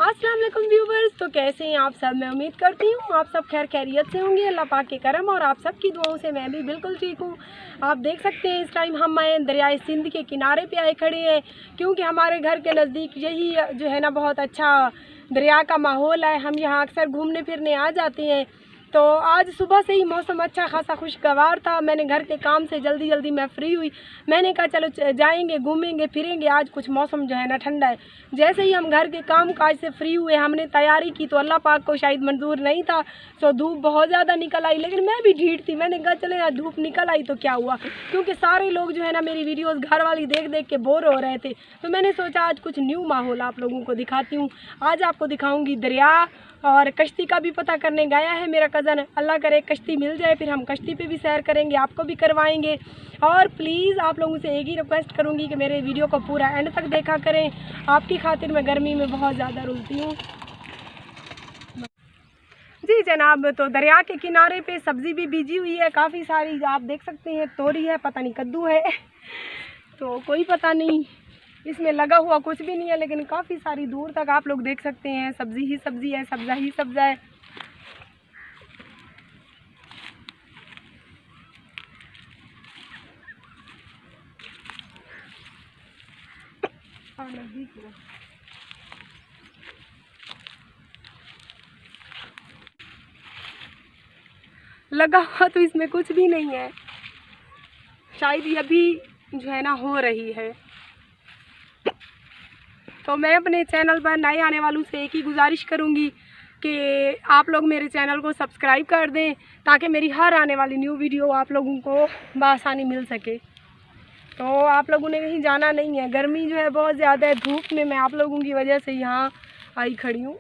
अस्सलाम वालेकुम व्यूवर्स। तो कैसे हैं आप सब? मैं उम्मीद करती हूँ आप सब खैर खैरियत से होंगे। अल्लाह पाक के करम और आप सब की दुआओं से मैं भी बिल्कुल ठीक हूँ। आप देख सकते हैं इस टाइम हम आए दरियाए सिंध के किनारे पे आए खड़े हैं, क्योंकि हमारे घर के नज़दीक यही जो है ना बहुत अच्छा दरिया का माहौल है। हम यहाँ अक्सर घूमने फिरने आ जाते हैं। तो आज सुबह से ही मौसम अच्छा खासा खुशगवार था। मैंने घर के काम से जल्दी मैं फ्री हुई। मैंने कहा चलो जाएंगे घूमेंगे फिरेंगे, आज कुछ मौसम जो है ना ठंडा है। जैसे ही हम घर के काम काज से फ्री हुए हमने तैयारी की तो अल्लाह पाक को शायद मंजूर नहीं था, तो धूप बहुत ज़्यादा निकल आई। लेकिन मैं भी ढीठ थी, मैंने कहा चले यार धूप निकल आई तो क्या हुआ, क्योंकि सारे लोग जो है ना मेरी वीडियोज़ घर वाली देख देख के बोर हो रहे थे। तो मैंने सोचा आज कुछ न्यू माहौल आप लोगों को दिखाती हूँ। आज आपको दिखाऊँगी दरिया और कश्ती का भी पता करने गया है मेरा कज़न। अल्लाह करे कश्ती मिल जाए, फिर हम कश्ती पे भी सैर करेंगे, आपको भी करवाएंगे। और प्लीज़ आप लोगों से एक ही रिक्वेस्ट करूँगी कि मेरे वीडियो को पूरा एंड तक देखा करें। आपकी खातिर मैं गर्मी में बहुत ज़्यादा रुलती हूँ। जी जनाब, तो दरिया के किनारे पे सब्ज़ी भी बीजी हुई है काफ़ी सारी, आप देख सकते हैं। तोरी है, पता नहीं कद्दू है, तो कोई पता नहीं इसमें लगा हुआ कुछ भी नहीं है, लेकिन काफ़ी सारी दूर तक आप लोग देख सकते हैं सब्ज़ी ही सब्ज़ी है, सब्ज़ा ही सब्ज़ा है। लगा हुआ तो इसमें कुछ भी नहीं है, शायद ये अभी जो है ना हो रही है। तो मैं अपने चैनल पर नए आने वालों से एक ही गुजारिश करूँगी कि आप लोग मेरे चैनल को सब्सक्राइब कर दें, ताकि मेरी हर आने वाली न्यू वीडियो आप लोगों को बआसानी मिल सके। तो आप लोगों ने कहीं जाना नहीं है, गर्मी जो है बहुत ज़्यादा है, धूप में मैं आप लोगों की वजह से यहाँ आई खड़ी हूँ।